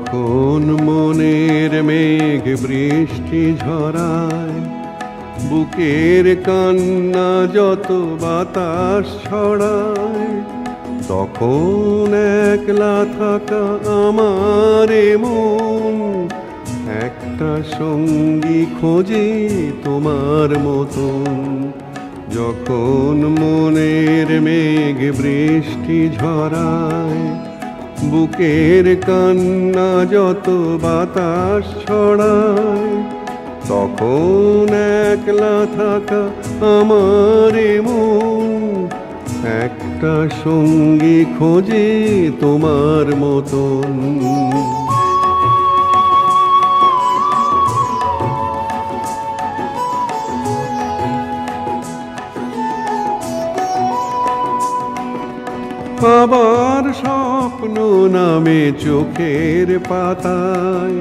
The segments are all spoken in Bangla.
যখন মনের মেঘ বৃষ্টি ঝরায়, বুকের কান্না যত বাতাস ছড়ায়, তখন একলা থাকা আমার মন একটা সঙ্গী খোঁজে তোমার মতন। যখন মনের মেঘ বৃষ্টি ঝরায়, বুকের কান্না যত বাতাস ছড়ায়, তখন একলা থাকা আমার মন একটা সঙ্গী খোঁজে তোমার মতন। আবার স্বপ্ন নামে চোখের পাতায়,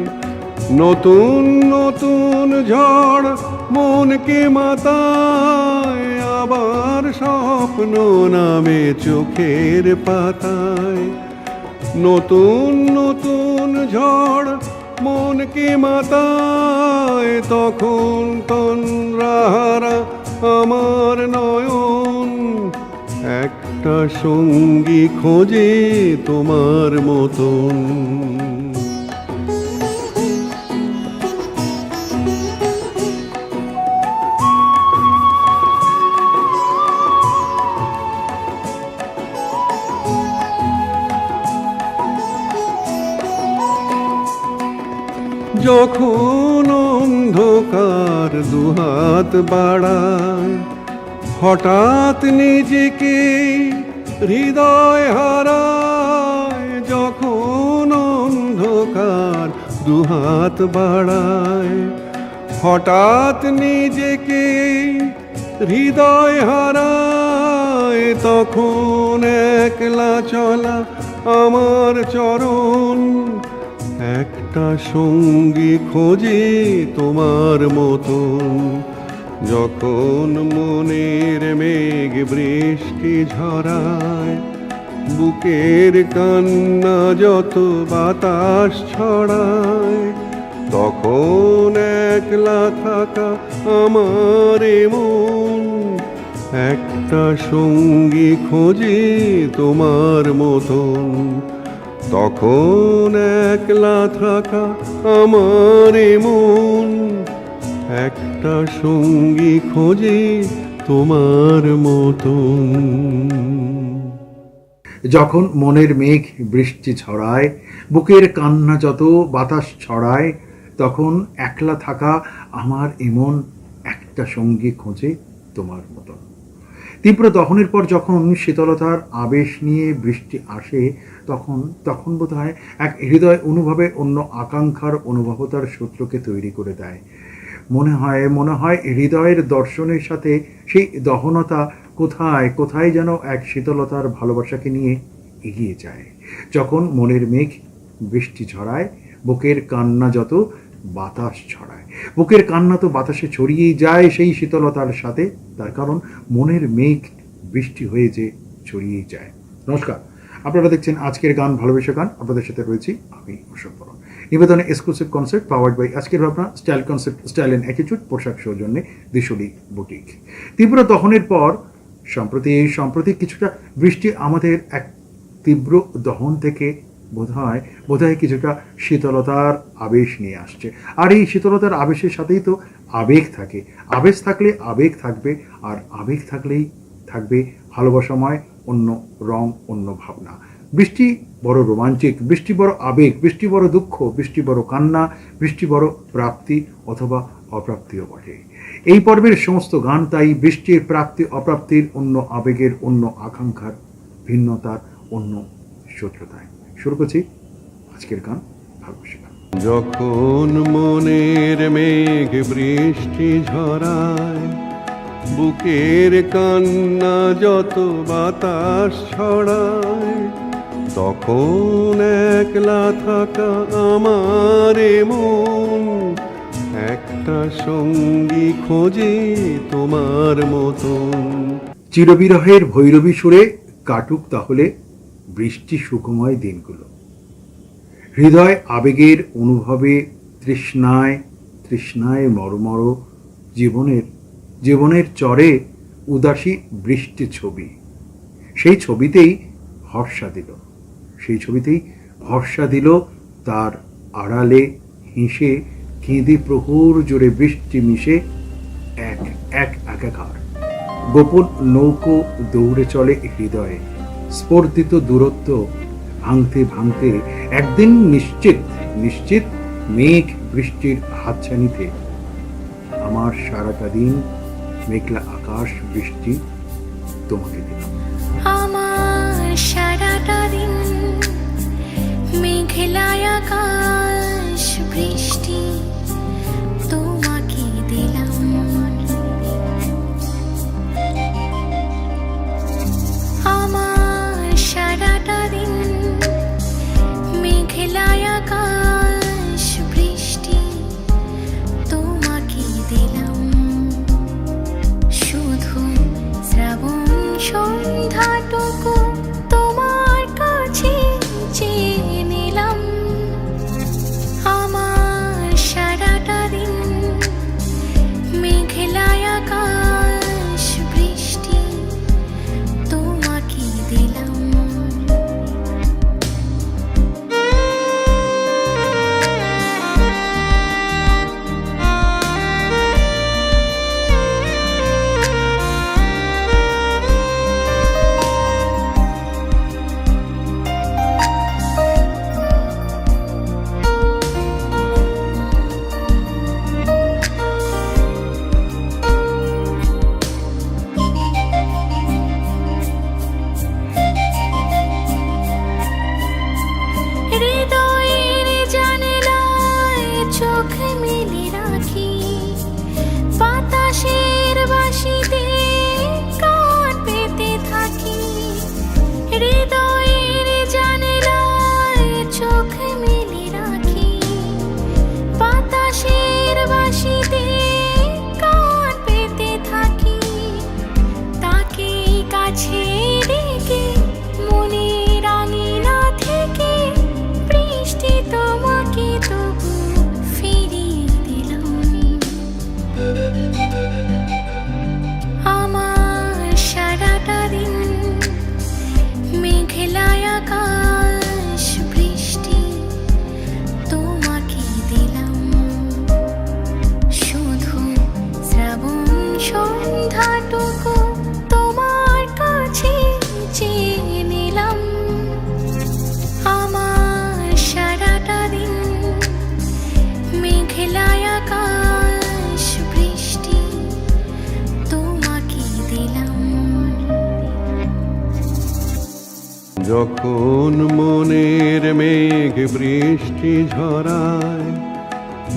নতুন নতুন ঝড় মনকে মাতায়। আবার স্বপ্ন নামে চোখের পাতায়, নতুন নতুন ঝড় মনকে মাতায়, তখন তন্দ্রাহারা আমার নয়ন একটা সঙ্গী খোঁজে তোমার মতন। যখন অন্ধকার দুহাত বাড়ায়, হঠাৎ নিজেকে হৃদয় হারায়। যখন অন্ধকার দুহাত বাড়ায়, হঠাৎ নিজেকে হৃদয় হারায়, তখন একলা চলা আমার চরণ একটা সঙ্গী খোঁজে তোমার মতন। যখন মনের মেঘ বৃষ্টি ঝরায়, বুকের কান্না যত বাতাস ছড়ায়, তখন একলা থাকা আমার মন একটা সঙ্গী খোঁজে তোমার মতন। তখন একলা থাকা আমার মন একটা সঙ্গী খোঁজে তোমার মতন। যখন মনের মেঘ বৃষ্টি ছড়ায়, বুকের কান্না যত বাতাস ছড়ায়, তখন একলা থাকা আমার এমন একটা সঙ্গী খোঁজে তোমার মতন। তীব্র দহনের পর যখন শীতলতার আবেশ নিয়ে বৃষ্টি আসে, তখন বোধহয় এক হৃদয় অনুভবে অন্য আকাঙ্ক্ষার অনুভবতার সূত্রকে তৈরি করে দেয়। মনে হয় হৃদয়ের দর্শনের সাথে সেই দহনতা কোথায় যেন এক শীতলতার ভালোবাসাকে নিয়ে এগিয়ে যায়। যখন মনের মেঘ বৃষ্টি ঝরায়, বুকের কান্না যত বাতাস ছড়ায়, বুকের কান্না তো বাতাসে ছড়িয়েই যায় সেই শীতলতার সাথে, তার কারণ মনের মেঘ বৃষ্টি হয়ে যে ছড়িয়েই যায়। নমস্কার, আপনারা দেখছেন আজকের গান ভালোবেসে গান। আপনাদের সাথে রয়েছি আমি অশোক বড়। নিবেদনে এক্সক্লুসিভ কনসেপ্ট পাওয়ার্ড বাই আজকের ভাবনা, style concept, style and attitude, পোশাক সৌজন্যে দিশলি বুটিক। তীব্র দহনের পর সম্প্রতি কিছুটা বৃষ্টি আমাদের এক তীব্র দহন থেকে বোধহয় কিছুটা শীতলতার আবেশ নিয়ে আসছে। আর এই শীতলতার আবেশের সাথেই তো আবেগ থাকে। আবেশ থাকলে আবেগ থাকবে, আর আবেগ থাকলেই থাকবে ভালোবাসাময় অন্য রং, অন্য ভাবনা। বৃষ্টি বড় রোমান্টিক, বৃষ্টি বড় আবেগ, বৃষ্টি বড় দুঃখ, বৃষ্টি বড় কান্না, বৃষ্টি বড় প্রাপ্তি অথবা অপ্রাপ্তিও বটে। এই পর্বের সমস্ত গান তাই বৃষ্টির প্রাপ্তি অপ্রাপ্তির, অন্য আবেগের, অন্য আকাঙ্ক্ষার, ভিন্নতার, অন্য শত্রুতায়। শুরু করছি আজকের গান ভালোবেসে গান। যখন মনের মেঘ বৃষ্টি ঝরায়, বুকের কান্না যত বাতাস ছড়ায়, তখন একলা থাকা আমার মন একটা সঙ্গী খোঁজে তোমার মতন। চিরবিরহের ভৈরবী সুরে কাটুক তাহলে বৃষ্টি সুখময় দিনগুলো। হৃদয় আবেগের অনুভবে তৃষ্ণায় তৃষ্ণায় মরমর জীবনের চরে উদাসী বৃষ্টি ছবি। সেই ছবিতেই ভরসা দিল তার আড়ালে হেসে কেঁদে প্রহর জোরে বৃষ্টি মিশে একাকার। গোপন নৌকো দৌড়ে চলে হৃদয়ে, স্পর্ধিত দূরত্ব ভাঙতে ভাঙতে একদিন নিশ্চিত মেঘ বৃষ্টির হাতছানিতে আমার সারাটা দিন মেঘলা আকাশ বৃষ্টি তোমাকে দিলাম। আমার সারাটা দিন মেঘলা আকাশ বৃষ্টি তোমাকে দিলাম। আমার সারাটা দিন মেঘলা আকাশ বৃষ্টি তোমাকে দিলাম। শুধু শ্রাবণ সন্ধ্যাটুকু তোমার কাছে চেয়ে নিলাম। আমার সারাটা দিন মেঘলা আকাশ বৃষ্টি তোমাকে দিলাম। হৃদয়ের জানালায় চোখ মেলে রাখি, বাতাসের বাঁশিতে কান পেতে থাকি। হৃদয়ের জানালায় চোখ মেলে রাখি, বাতাসের বাঁশিতে কান পেতে থাকি। তাকে কাছে ডেকে মনের আঙিনা থেকে বৃষ্টি তোমাকে তবু ফিরিয়ে দিলাম। আমার সারাটা দিন মেঘলা আকাশ বৃষ্টি তোমাকে দিলাম। শুধু শ্রাবণ সন্ধ্যাটুকু তোমার কাছে চেয়ে নিলাম। আমার সারাটা দিন মেঘলা আকাশ বৃষ্টি তোমাকে দিলাম। যখন মনের মেঘ বৃষ্টি ঝরায়,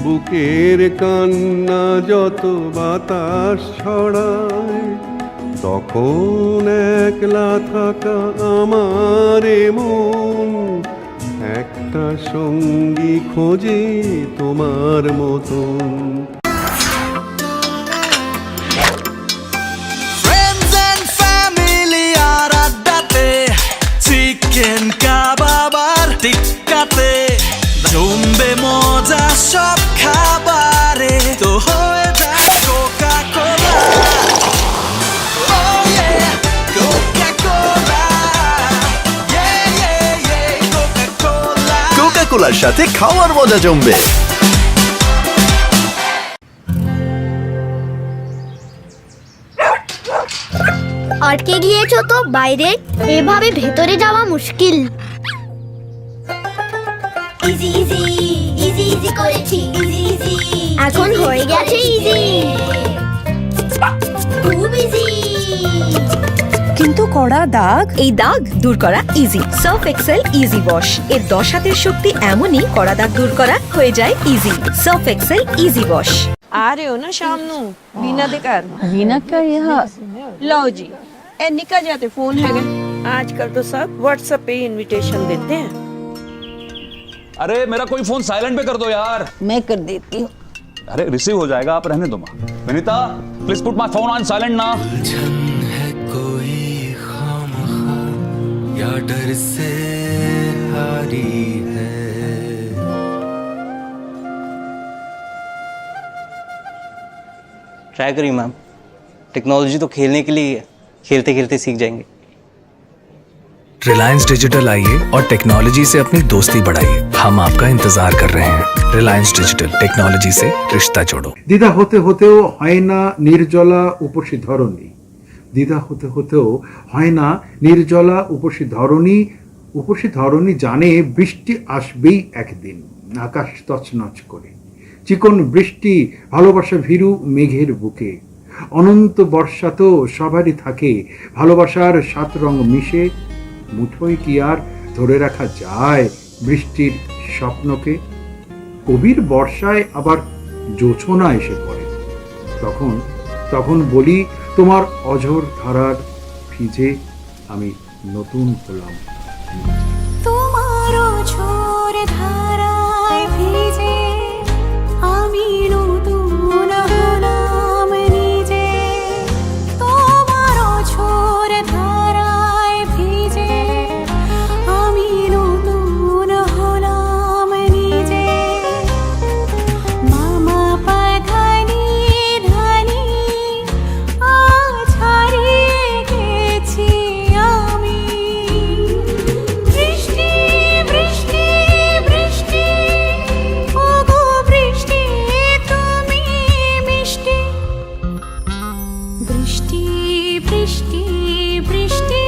বুকের কান্না যত বাতাস ছড়ায়, তখন একলা থাকা আমার মন একটা সঙ্গী খোঁজে তোমার মতন। Friends and family আর আড্ডাতে, চিকেন কাবাব আর টিক্কাতে, জমবে মজা সব খাবারে, তো হয়ে যায় Coca Cola. Oh yeah, Coca-Cola. Yeah, yeah, yeah, Coca-Cola. কোকা-কোলার সাথে খাওয়ার মজা জমবে। আটকে গিয়েছো তো বাইরে, এভাবে ভেতরে যাওয়া মুশকিল। ইজি ইজি ইজি ইজি করেছি, ইজি ইজি এখন হয়ে গেছে ইজি, খুব ইজি। কিন্তু কড়া দাগ, এই দাগ দূর করা easy. Surf Excel easy wash এর 10 হাতের শক্তি এমনই কড়া দাগ দূর করা হয়ে যায় easy. Surf Excel easy wash. आ रहे हो ना शाम नू वीना दे घर? वीना का यहाँ लो जी ए निकल जाते फोन है आजकल तो सब व्हाट्सएप पे इनविटेशन देते हैं। अरे मेरा कोई फोन साइलेंट पे कर दो यार। मैं कर देती हूँ। अरे रिसीव हो जाएगा, आप रहने दो माँ। Vinita please put my phone on silent ना। उलझन है कोई खामखा या डर से हारी है, ट्राई करिए मैम, टेक्नोलॉजी तो खेलने के लिए ही है, खेलते खेलते सीख जाएंगे। रिलायंस डिजिटल आइए और टेक्नोलॉजी से अपनी दोस्ती बढ़ाइए। हम आपका इंतजार कर रहे हैं। रिलायंस डिजिटल, टेक्नोलॉजी से रिश्ता जोड़ो। দ্বিধা হতে হতেও হয় না নির্জলা উপসী ধরণী, দ্বিধা হতে হতেও হয় না নির্জলা উপসী ধরণী জানে বৃষ্টি আসবেই একদিন, আকাশ তছনছ করে। চিকন বৃষ্টি ভালোবাসা ভীরু মেঘের বুকে, অনন্ত বর্ষা তো সবারই থাকে, ভালোবাসার 7 রং মিশে। মুঠোয় কি আর ধরে রাখা যায় বৃষ্টির স্বপ্নকে? কবির বর্ষায় আবার জোছনা এসে পড়ে, তখন বলি তোমার অঝোর ধারার ভিজে আমি নতুন হলাম। তোমার ঝোর ধারায় ভিজে আমি নতুন হলাম নিজে। তোমার ঝোর ধারায় ভিজে আমি নতুন হলাম নিজে। মামা পাধানি ধানি আজ হারিয়ে গেছি আমি। বৃষ্টি বৃষ্টি বৃষ্টি ওগো বৃষ্টি তুমি মিষ্টি। বৃষ্টি বৃষ্টি বৃষ্টি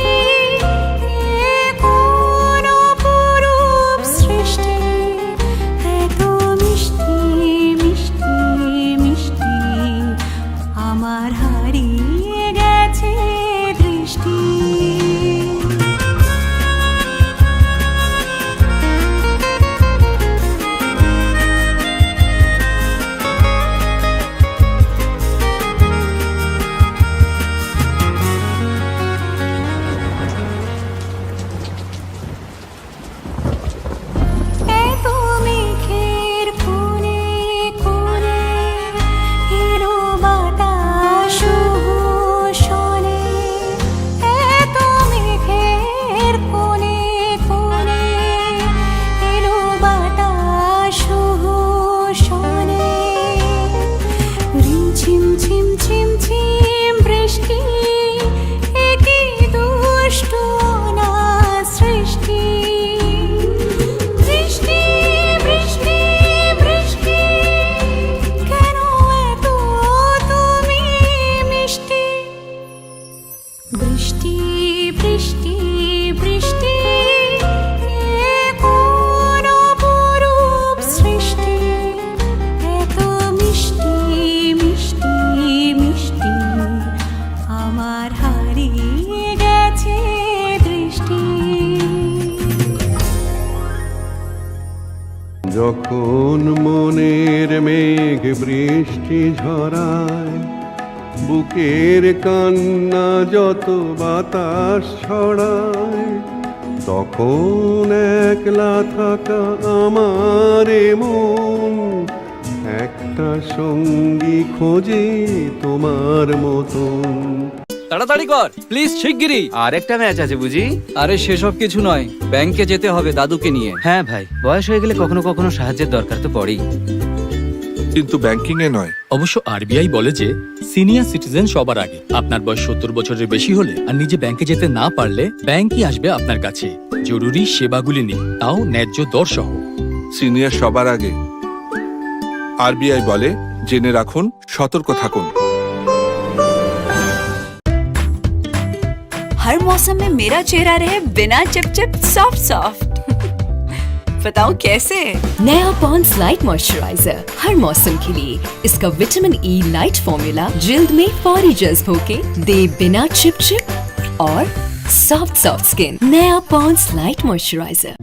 এ কোন অপরূপ সৃষ্টি, এত মিষ্টি মিষ্টি মিষ্টি আমার হারিয়ে গেছে দৃষ্টি। এত মেঘের কোণে কোণে এলো বাতাস শোনে। এত মেঘের কোণে কোণে এলো বাতাস শোনে। রিমঝিম ঝিম ঝিম ঝিম বৃষ্টি একই দুষ্ট না সৃষ্টি। বৃষ্টি বৃষ্টি বৃষ্টি কেন এত তুমি মিষ্টি। বৃষ্টি বৃষ্টি বৃষ্টি এ কোন অপরূপ সৃষ্টি, এত মিষ্টি মিষ্টি মিষ্টি আমার হারিয়ে গেছে দৃষ্টি। যখন মনের মেঘ বৃষ্টি ঝরায়, বুকের কান্না যত বাতাস ছড়ায়, তখন একলা থাকা আমার মন একটা সঙ্গী খোঁজে তোমার মতন। তাড়াতাড়ি কর প্লিজ, শিগগিরই। আর একটা ম্যাচ আছে বুঝি? আরে সেসব কিছু নয়, ব্যাংকে যেতে হবে দাদুকে নিয়ে। হ্যাঁ ভাই, বয়স হয়ে গেলে কখনো কখনো সাহায্যের দরকার তো পড়েই। কিন্তু ব্যাংকিং এ নয়। অবশ্য আরবিআই বলে যে সিনিয়র সিটিজেন সবার আগে। আপনার বয়স 70 বছরের বেশি হলে আর নিজে ব্যাংকে যেতে না পারলে ব্যাংকই আসবে আপনার কাছে জরুরি সেবাগুলি নিয়ে, তাও ন্যায্য দর সহ। সিনিয়র সবার আগে। আরবিআই বলে জেনে রাখুন, সতর্ক থাকুন। हर मौसम में मेरा चेहरा रहे बिना चिपचिप सॉफ्ट सॉफ्ट। बताओ कैसे? नया पॉन्ड्स लाइट मॉइस्चराइजर हर मौसम के लिए। इसका विटामिन ई लाइट फॉर्मूला जिल्द में फौरी जज्ब होके दे बिना चिपचिप और सॉफ्ट सॉफ्ट स्किन। नया पॉन्ड्स लाइट मॉइस्चराइजर।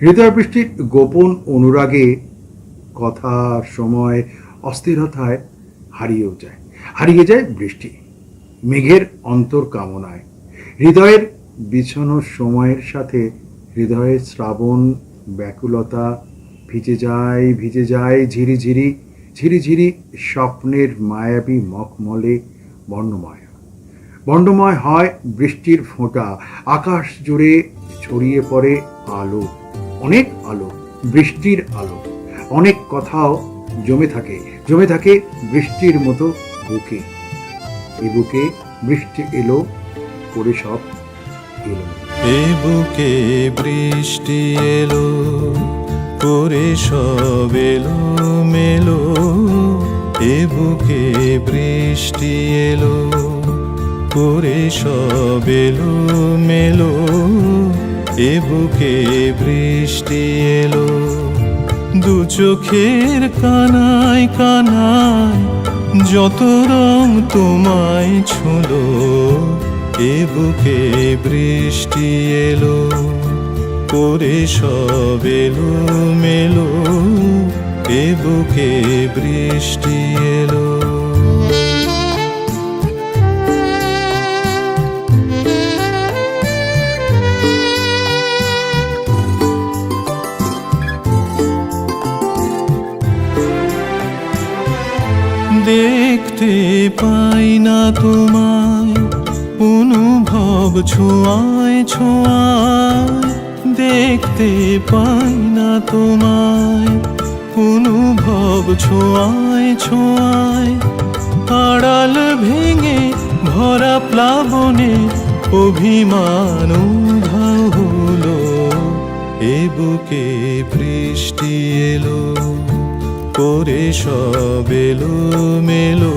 হৃদয় বৃষ্টির গোপন অনুরাগে কথা সময় অস্থিরতায় হারিয়েও যায়। হারিয়ে যায় বৃষ্টি মেঘের অন্তর কামনায়। হৃদয়ের বিছানো সময়ের সাথে হৃদয়ের শ্রাবণ ব্যাকুলতা ভিজে যায় ঝিরিঝিরি ঝিরিঝিরি স্বপ্নের মায়াবী মখমলে বর্ণময় হয় বৃষ্টির ফোঁটা। আকাশ জুড়ে ছড়িয়ে পড়ে আলো, অনেক আলো, বৃষ্টির আলো। অনেক কথাও জমে থাকে বৃষ্টির মতো বুকে। এই বুকে বৃষ্টি এলো করে সব এলো। এ বুকে বৃষ্টি এলো করে সব এলো মেলো। এ বুকে বৃষ্টি এলো করে সব এলো মেলো। এ বুকে বৃষ্টি এলো দু চোখের কানায় কানায় যত রং তোমায় ছুঁলো। এ বুকে বৃষ্টি এলো করে সব এলো মেলো। এ বুকে বৃষ্টি এলো। দেখতে পাই না তোমায় অনুভব ছোঁয়ায় ছোঁয়ায়। দেখতে পাই না তোমায় অনুভব ছোঁয়ায় ছোঁয়ায়। আড়াল ভেঙে ভরা প্লাবনে অভিমান উধাও হলো। এ বুকে বৃষ্টি এলো করে সব এলো মেলো।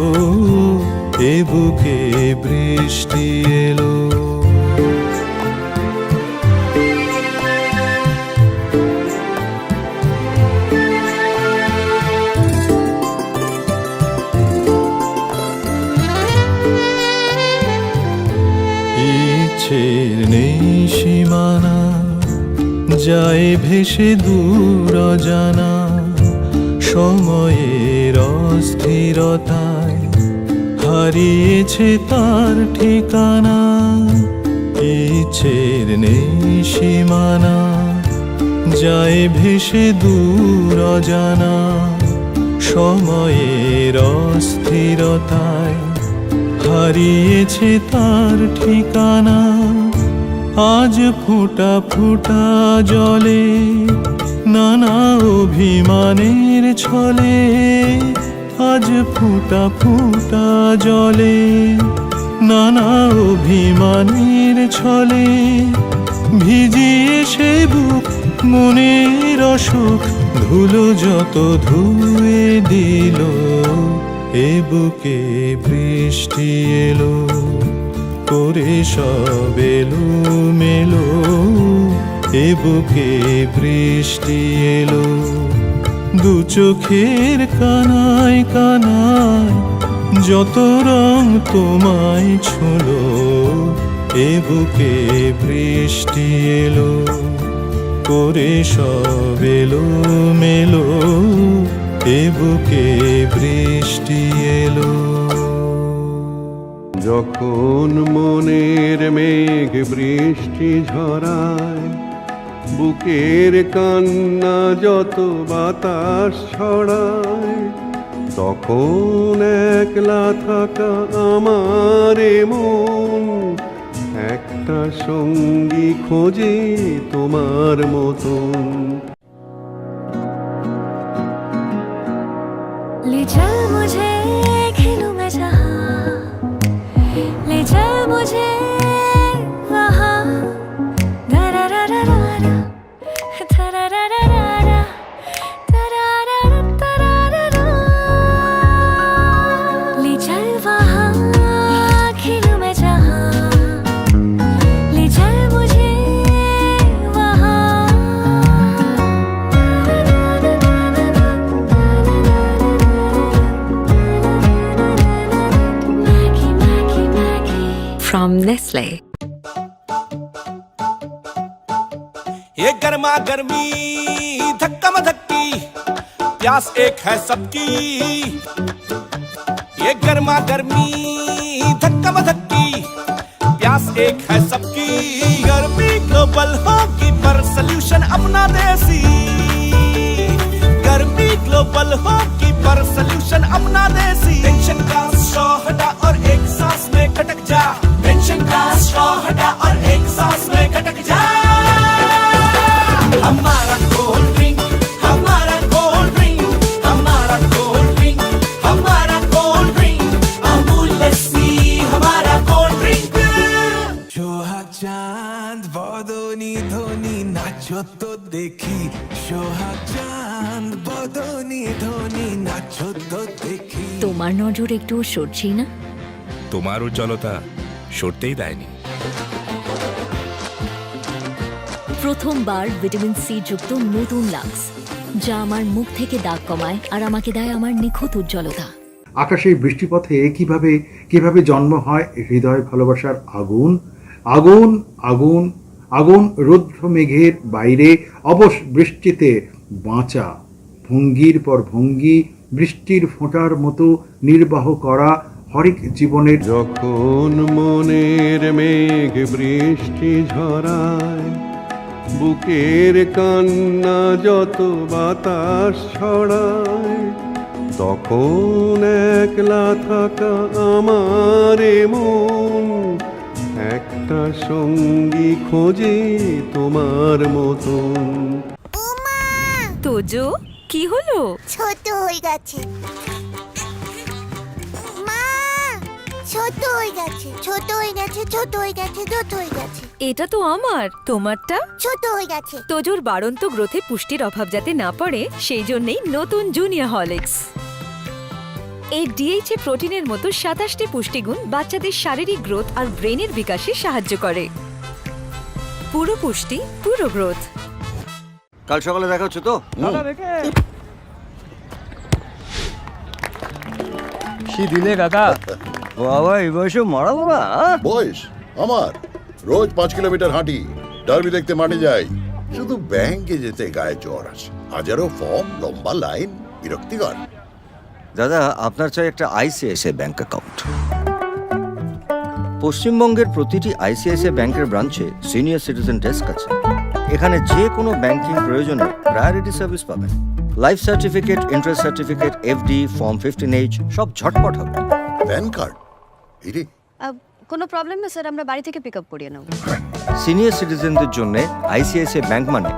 এ বুকে বৃষ্টি এলো। ইচ্ছের নেই সীমানা যায় ভেসে দূর অজানা। সময়ের অস্থিরতায় হারিয়েছে তার ঠিকানা। ইচ্ছের নেই সীমানা যায় ভেসে দূর অজানা। সময়ের অস্থিরতায় হারিয়েছে তার ঠিকানা। আজ ফোঁটা ফোঁটা জলে নানা অভিমানের ছলে। আজ ফোঁটা ফোঁটা জলে নানা অভিমানের ছলে। ভিজিয়ে সে বুক মনের অসুখ ধুলো যত ধুয়ে দিল। এ বুকে বৃষ্টি এলো করে সব এলো মেলো। এ বুকে বৃষ্টি এলো দু চোখের কানায় কানায় যত রং তোমায় ছুঁলো। এ বুকে বৃষ্টি এলো করে সব এলো মেলো। এ বুকে বৃষ্টি এলো। যখন মনের মেঘ বৃষ্টি ঝরায় বুকের কান্না যত বাতাস ছড়ায়। তখন একলা থাকা আমার মন একটা সঙ্গী খোঁজে তোমার মতন। ले चल मुझे खेलूं मैं जहाँ, ले चल मुझे वहाँ। दरारारारा, दरारारारा, दरारारारा। ले चल वहाँ खेलूं मैं जहाँ, ले चल मुझे वहाँ। From Nestle. ये गर्मा गर्मी धक्का धक्की प्यास एक है सबकी। ये गर्मा गर्मा गर्मी धक्का धक्की प्यास एक है सबकी गर्मी ग्लोबल होगी पर सल्यूशन अपना देसी गर्मी ग्लोबल होगी पर सल्यूशन अपना देसी टेंशन का स्ट्रॉ हटा और एक सांस में खटक जा टेंशन का स्ट्रॉ हटा और एक सांस में खटक जा हमारा कोल्ड ड्रिंक हमारा कोल्ड ड्रिंक हमारा कोल्ड ड्रिंक हमारा कोल्ड ड्रिंक अमूल लस्सी हमारा कोल्ड ड्रिंक সোহাগ চাঁদ বদনী ধ্বনি নাচো তো দেখি সোহাগ চাঁদ বদনী ধ্বনি নাচো তো দেখি তোমার নজর একটু সরছেই না। তোমার উজ্জ্বলতা সরতেই দেয়নি। প্রথমবার ভিটামিন সি যুক্ত নতুন লাক্স, যা আমার মুখ থেকে দাগ কমায় আর আমাকে দেয় আমার নিখুঁত উজ্জ্বলতা। আকাশের বৃষ্টিপথে কিভাবে কিভাবে জন্ম হয় হৃদয় ভালোবাসার আগুন, আগুন আগুন আগুন রৌদ্র মেঘের বাইরে অবশ বৃষ্টিতে বাঁচা, ভঙ্গির পর ভঙ্গি বৃষ্টির ফোঁটার মতো নির্বাহ করা হরেক জীবনের। যখন মনের মেঘ বৃষ্টি ঝরায়, বুকের কান্না যত বাতাস ছড়ায়, তখন একলা থাকা আমার মন একটা সঙ্গী খোঁজে তোমার মতন। তোজো, কি হলো? ছোট হয়ে গেছে মা, ছোট হয়ে গেছে, ছোট হয়ে গেছে, ছোট হয়ে গেছে, ছোট হয়ে গেছে। এটা তো আমার, তোমারটা ছোট হয়ে গেছে। তোজোর বাড়ন্ত গ্রোথে পুষ্টির অভাব যাতে না পড়ে সেই জন্যই নতুন জুনিয়র হরলিক্স। এই ডিএইচএ প্রোটিনের মতো 27টি পুষ্টিগুণ বাচ্চাদের শারীরিক গ্রোথ আর ব্রেনের বিকাশে সাহায্য করে। পুরো পুষ্টি, পুরো গ্রোথ। কাল সকালে দেখা হচ্ছে তো? কি দিলে কাকা বাবা এই বয়সে মারা বাবা। বয়স আমার রোজ 5 কিলোমিটার হাঁটি, ডার্বি দেখতে মাঠে যাই, শুধু ব্যাংকে যেতে গায়ে জ্বর আসে। হাজারো ফর্ম, লম্বা লাইন, বিরক্তিকর। দাদা আপনার চাই একটা আইসিআইসিআই ব্যাংক অ্যাকাউন্ট। পশ্চিমবঙ্গের প্রতিটি আইসিআইসিআই ব্যাংকের ব্রাঞ্চে সিনিয়র সিটিজেন ডেস্ক আছে। এখানে যে কোনো ব্যাংকিং প্রয়োজনে প্রায়োরিটি সার্ভিস পাবেন। Life certificate, interest certificate, FD, form 15H সব ঝটপট হবে। প্যান কার্ড এরে কোনো প্রবলেম না স্যার, আমরা বাড়ি থেকে পিক আপ করিয়ে নেব। সিনিয়র সিটিজেনদের জন্য আইসিআইসিআই ব্যাংক মানে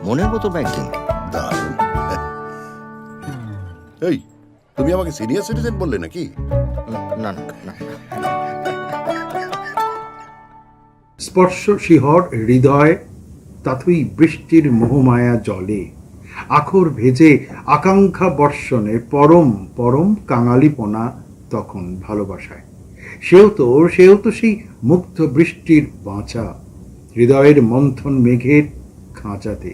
মনের মতো ব্যাংকিং। দারুণ। এই তুমি আমাকে সিনিয়র সিটিজেন বললে নাকি? না না না, স্পর্শ শিহর হৃদয়, তাতেই বৃষ্টির মোহমায়া জলে, আখর ভেজে আকাঙ্ক্ষা বর্ষণে পরম পরম কাঙালিপনা তখন ভালোবাসায়। সেও তো সেই মুগ্ধ বৃষ্টির বাঁচা, হৃদয়ের মন্থন মেঘের খাঁচাতে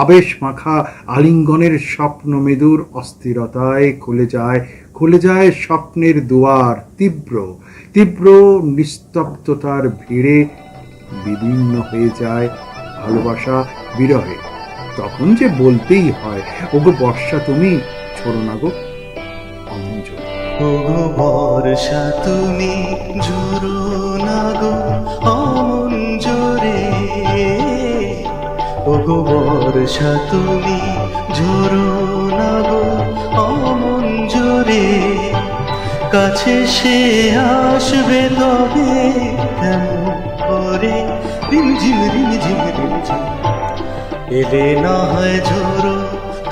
আবেশ মাখা আলিঙ্গনের স্বপ্ন মেদুর অস্থিরতায় খুলে যায় স্বপ্নের দুয়ার। তীব্র তীব্র নিস্তব্ধতার ভিড়ে বিদীর্ণ হয়ে যায় ভালোবাসা বিরহে। তখন যে বলতেই হয়, ওগো বর্ষা তুমি ছোড়ো না গো অমন জোরে। ওগো বর্ষা তুমি ঝরো না গো অমন জোরে, ওগো বর্ষা তুমি ঝরো না গো অমন জোরে, কাছে সে আসবে তবে কেমন করে রিমঝিম রিমঝিম রিমঝিম, এলে না হয় ঝোরো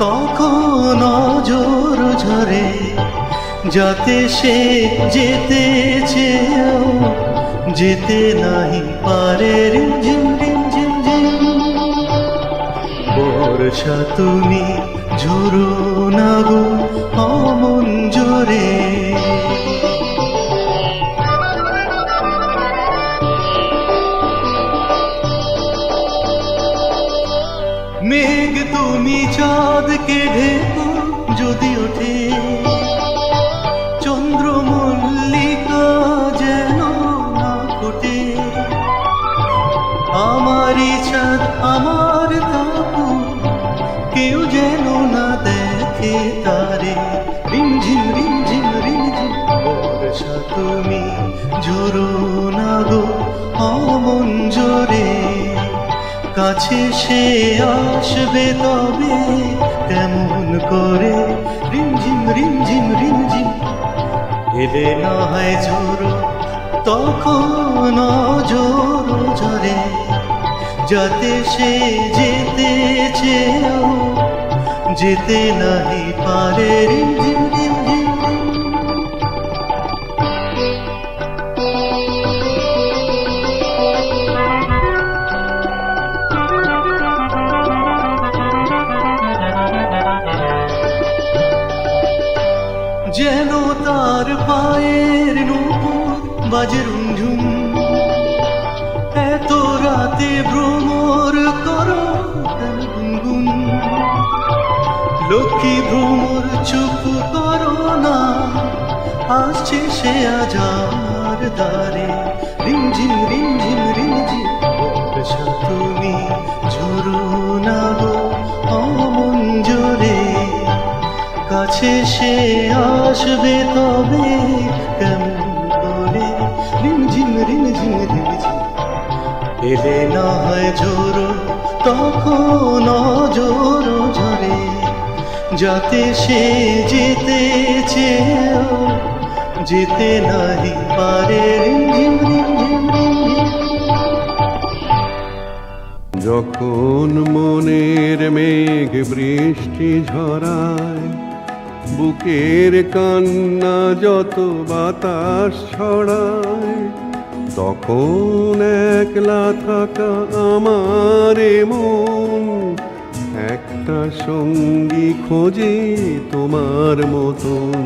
তখন জোর ঝরে, যাতে সে যেতে চেয়েও যেতে নাই পারে রিমঝিম রিমঝিম ঝিম। বর্ষা তুমি ঝরো না গো অমন জোরে। মেঘ তুমি চাঁদকে ঢেকো যদি ওঠে, চন্দ্রমল্লিকা যেন না ফোটে, আমারই চাঁদ আমার তাকু কেউ যেন না দেখে তারে রিমঝিম রিমঝিম রিমঝিম। জোরো না গো অমন জোরে, কাছে সে আসবে তবে কেমন করে, রিমঝিম রিমঝিম রিমঝিম এলে না হয় জোরো, তখন জোরো ঝরে, যাতে সে যেতে চেয়েও যেতে নাহি পারে, রিমঝিম রিমঝিম। যেন তার পায়ের নূপুর বাজে রুমঝুম, এত রাতে ভ্রমর করো কেন গুনগুন, লক্ষ্মী ভ্রমর চুপ করো না, আসছে সে আজ আমার দ্বারে, রিমঝিম রিমঝিম রিমঝিম বর্ষা তুমি ঝরো না গো অমন জোরে, কাছে সে আসবে তবে কেমন করে, রিমঝিম রিমঝিম রিমঝিম এলে না হয় জোরো, তখন জোরো ঝরে, যাতে সে যেতে চেয়েও যেতে নাহি পারে, রিমঝিম রিমঝিম রিমঝিম। যখন মনের মেঘ বৃষ্টি ঝরায়, বুকের কান্না যত বাতাস ছড়ায়, তখন একলা থাকা আমার মন একটা সঙ্গী খোঁজে তোমার মতন।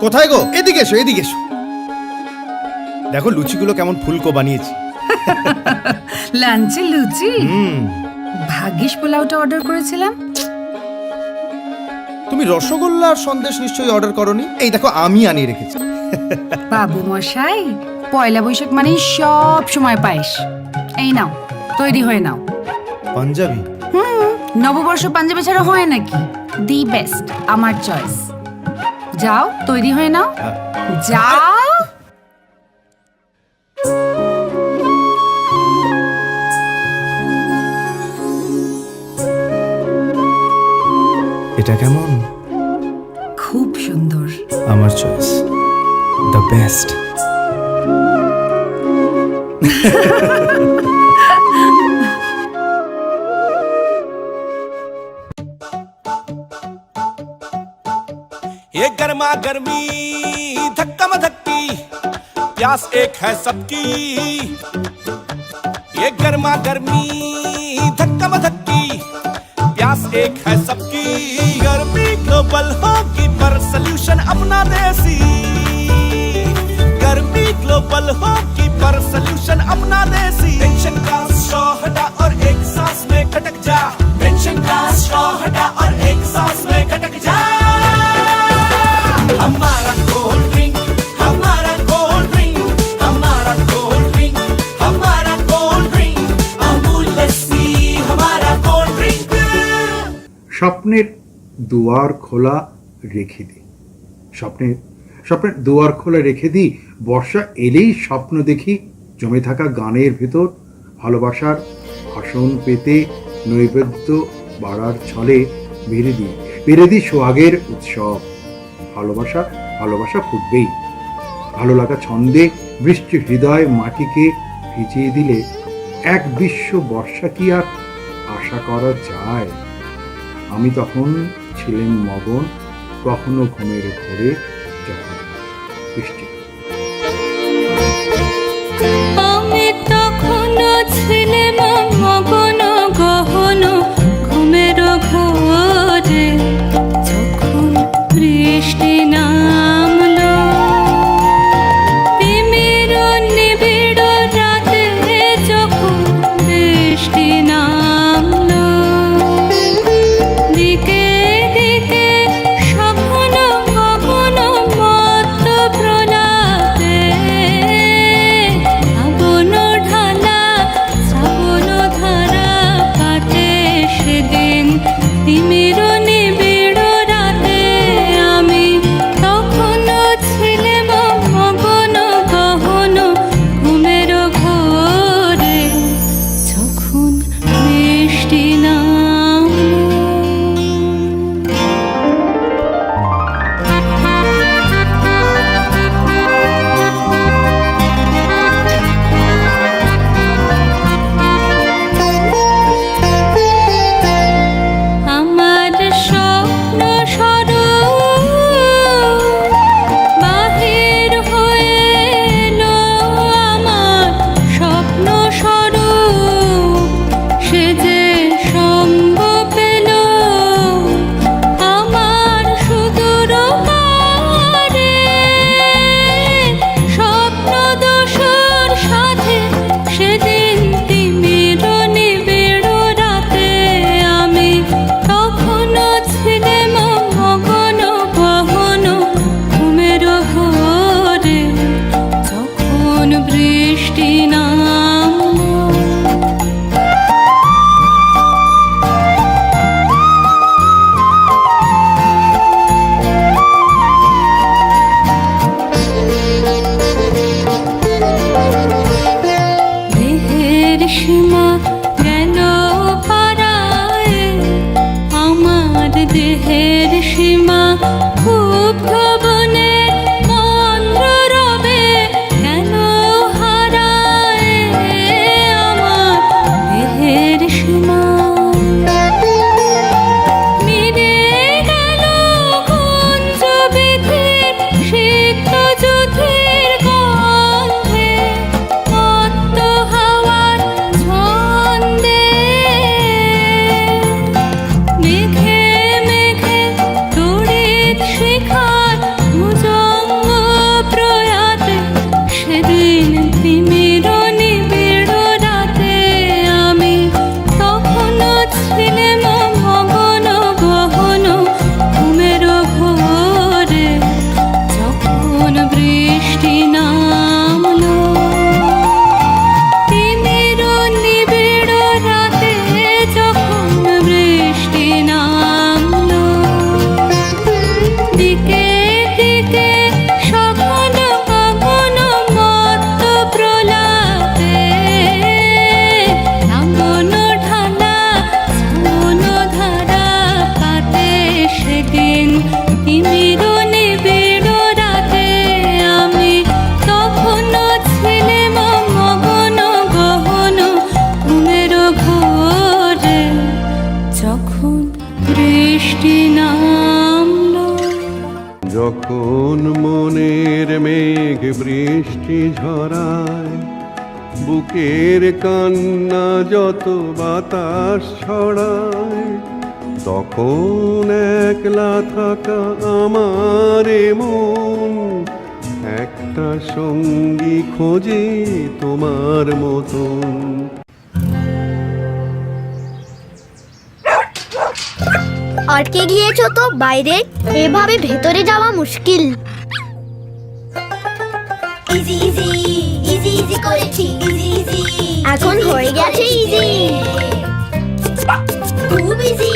কোথায় গো? এদিকে এসো, এদিকে এসো। দেখো লুচিগুলো কেমন ফুলকো বানিয়েছি। লাঞ্চে লুচি? ভাগ্যিস পোলাওটা অর্ডার করেছিলাম। তুমি রসগোল্লা আর সন্দেশ নিশ্চয়ই অর্ডার করনি। এই দেখো আমি আনিয়ে রেখেছি। বাবু মশাই, পয়লা বৈশাখ মানে সব সময় পায়েস। এই নাও, তৈরি হয়ে নাও। পাঞ্জাবি? নববর্ষ পাঞ্জাবি ছাড়া হয় নাকি? দি বেস্ট, আমার চয়েস। যাও, তৈরি হয়ে নাও, যাও। এটা কেমন? খুব সুন্দর। আমার চয়েস, দ্য বেস্ট। ये गर्मा गर्मी धक्का धक्की, प्यास एक है सबकी, ये गर्मा गर्मी धक्का धक्की, प्यास एक है सबकी, गर्मी ग्लोबल होगी पर सल्यूशन अपना देसी, गर्मी ग्लोबल होगी पर सल्यूशन अपना देसी, टेंशन का स्ट्रॉ हटा और एक सांस में खटक जा, टेंशन का स्ट्रॉ हटा और एक सांस में खटक जा, हमारा कोल्ड ड्रिंक, हमारा कोल्ड ड्रिंक, हमारा कोल्ड ड्रिंक, हमारा कोल्ड ड्रिंक, अमूल लस्सी हमारा कोल्ड ड्रिंक। স্বপ্নের দুয়ার খোলা রেখে দিই, স্বপ্নের দুয়ার খোলা রেখে দিই, বর্ষা এলেই স্বপ্ন দেখি জমে থাকা গানের ভেতর, ভালোবাসার আসন পেতে নৈবেদ্য বাড়ার ছলে বেড়ে দিই সোহাগের উৎসব, ভালোবাসা ফুটবেই, ভালো লাগা ছন্দে বৃষ্টি হৃদয় মাটিকে ভিজিয়ে দিলে এক বিশ্ব বর্ষা কি আর আশা করা যায়। আমি তখন ছিলেন মগন, কখনো ঘুমের ঘোরে, যখন বৃষ্টি। আমি তখনও ছিলাম মগন গহন ঘুমের ঘোরে, যখন বৃষ্টি নামলো, তিমির নিবিড় রাতে যখন বৃষ্টি নামলো, দিকে দিকে সঘন গগন মত্ত প্রলাপে, আগুন ঢালা যখন মনের মেঘ বৃষ্টি ঝরায়, বুকের কান্না যত বাতাস ছড়ায়, তখন একলা থাকা আমার মন একটা সঙ্গী খোঁজে তোমার মতন। আটকে গিয়েছো তো বাইরে, এভাবে ভেতরে যাওয়া মুশকিল। ইজি ইজি ইজি ইজি করেছি, ইজি ইজি এখন হয়ে গেছে ইজি, খুব ইজি।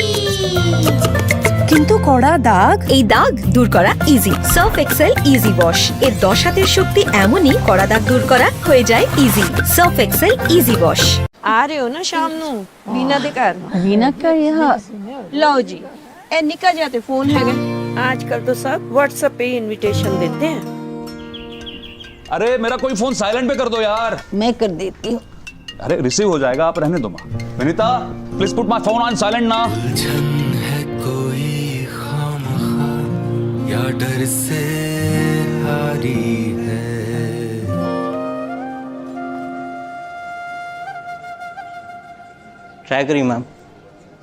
কিন্তু কড়া দাগ, এই দাগ দূর করা easy. Surf Excel easy wash এর 10 হাতের শক্তি এমনই, কড়া দাগ দূর করা হয়ে যায় easy. Surf Excel easy wash. आ रहे हो ना शाम नू वीना दे घर? वीना का यहाँ लो जी, ए निकल जाते फोन है आजकल तो सब व्हाट्सएप पे इनविटेशन देते हैं। अरे मेरा कोई फोन साइलेंट पे कर दो यार। मैं कर देती हूँ। अरे रिसीव हो जाएगा, आप रहने दो माँ। Vinita please put my phone on silent ना। है कोई खामखा या डर से हारी है। ट्राई करिए मैम,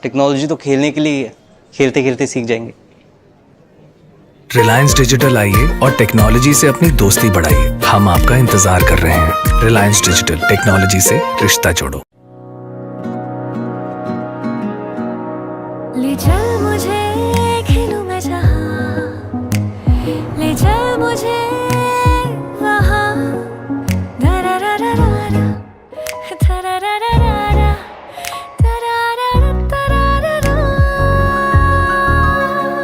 टेक्नोलॉजी तो खेलने के लिए खेलते खेलते सीख जाएंगे। रिलायंस डिजिटल आइए और टेक्नोलॉजी से अपनी दोस्ती बढ़ाइए। हम आपका इंतजार कर रहे हैं। रिलायंस डिजिटल, टेक्नोलॉजी से रिश्ता जोड़ो। ले चल मुझे खेलूं मैं जहां, ले चल मुझे वहां, दरारारारा, दरारारारा, दरारारारा।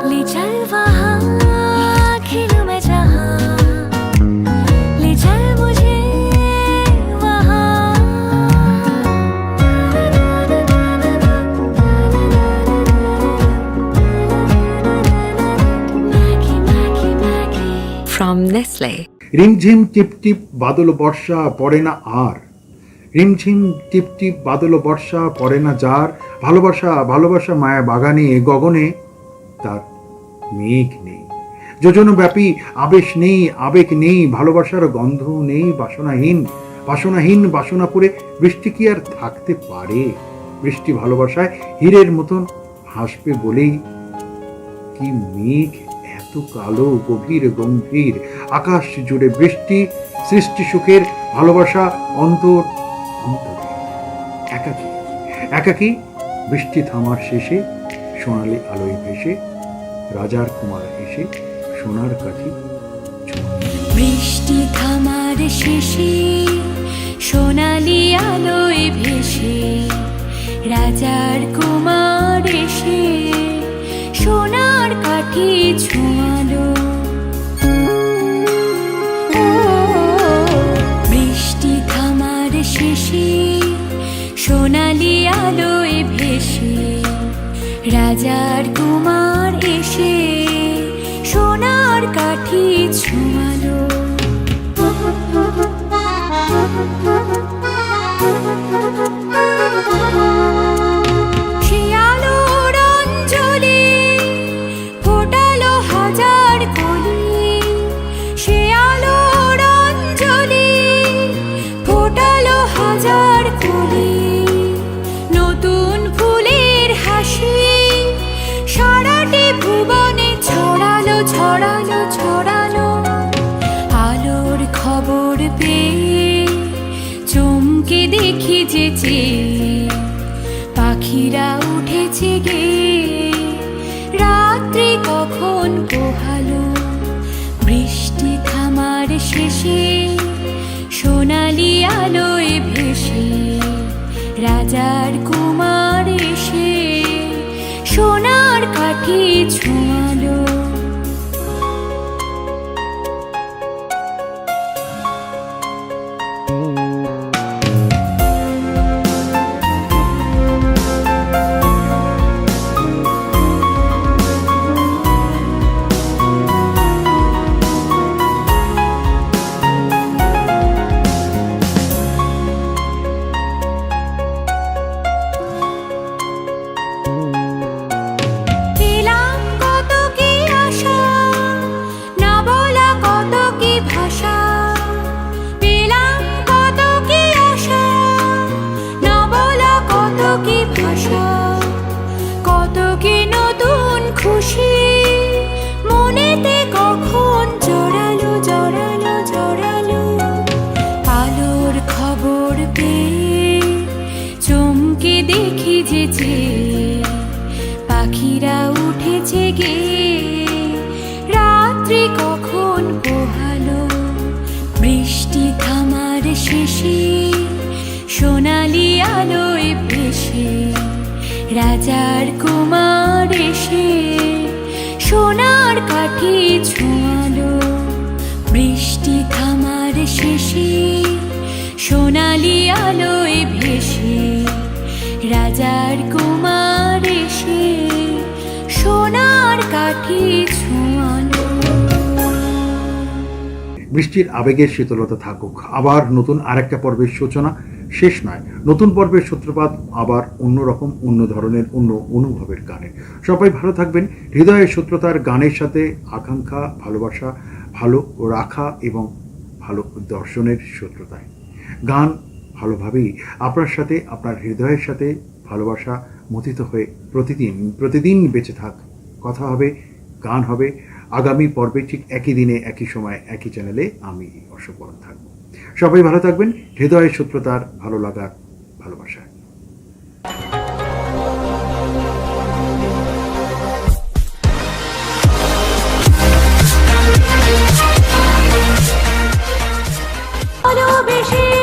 ले चल वहां खेलूं मैं जहां, ले चल मुझे वहां। From Nestle। রিমঝিম টিপটিপ বাদল বর্ষা পড়ে না আর, রিমঝিম টিপটিপ বাদল বর্ষা পড়ে না যার, ভালোবাসা ভালোবাসা মায়া বাগানে গগনে তার মেঘ নেই, যোজনব্যাপী আবেশ নেই, আবেগ নেই, ভালোবাসার গন্ধ নেই, বাসনাহীন বাসনাহীন বাসনা পড়ে বৃষ্টি কি আর থাকতে পারে? বৃষ্টি ভালোবাসায় হীরের মতন হাসবে বলেই কি মেঘ এত কালো গভীর গম্ভীর, আকাশ জুড়ে বৃষ্টি, সৃষ্টি সুখের ভালোবাসা অন্তর অন্তরে। একাকী একাকী বৃষ্টি থামার শেষে সোনালি আলোয় ভেসে রাজার কুমার এসে সোনার কাঠি বৃষ্টি থামার শেষে সোনালি আলোয় ভেসে রাজার কুমার এসে সোনার কাঠি ছোঁয়ালো। বৃষ্টি থামার শেষে সোনালি আলোয় ভেসে রাজার কুমার এসে সোনার কাঠি ছোঁয়ালো। সে আলোর অঞ্জলি ফোটালো হাজার কলি, সে আলোর অঞ্জলি ফোটালো হাজার কলি, নতুন ফুলের হাসি সারাটি ভুবনে ছড়ালো ছড়ালো ছড়ালো। আলোর খবর পেয়ে চমকে দেখি যে পাখিরা উঠেছে গে, রাত্রি কখন পোহালো। বৃষ্টি থামার শেষে সোনালি আলোয় ভেসে রাজার কুমার এসে সোনার কাঠি ছোঁয়ালো। পেলাম রাজার কুমার এসে সোনার কাঠি ছোঁয়ালো, বৃষ্টি থামার শেষে সোনালি আলোয় ভেসে রাজার কুমার এসে সোনার কাঠি ছোঁয়ালো। বৃষ্টির আবেগের শীতলতা থাকুক, আবার নতুন আরেকটা পর্বের সূচনা, শেষ নয়, নতুন পর্বের সূত্রপাত, আবার অন্যরকম, অন্য ধরনের, অন্য অনুভবের গানে। সবাই ভালো থাকবেন। হৃদয়ের সূত্রতার গানের সাথে আকাঙ্ক্ষা, ভালোবাসা, ভালো রাখা এবং ভালো দর্শনের সূত্রতায় গান ভালোভাবেই আপনার সাথে, আপনার হৃদয়ের সাথে ভালোবাসা মথিত হয়ে প্রতিদিন বেঁচে থাক। কথা হবে, গান হবে। আগামী পর্বে ঠিক একই দিনে, একই সময়, একই চ্যানেলে আমি অশোক বরণ থাকব। সবাই ভালো থাকবেন। হৃদয়ের সূত্রতার, ভালো লাগার, ভালোবাসায়। ভালোবেসে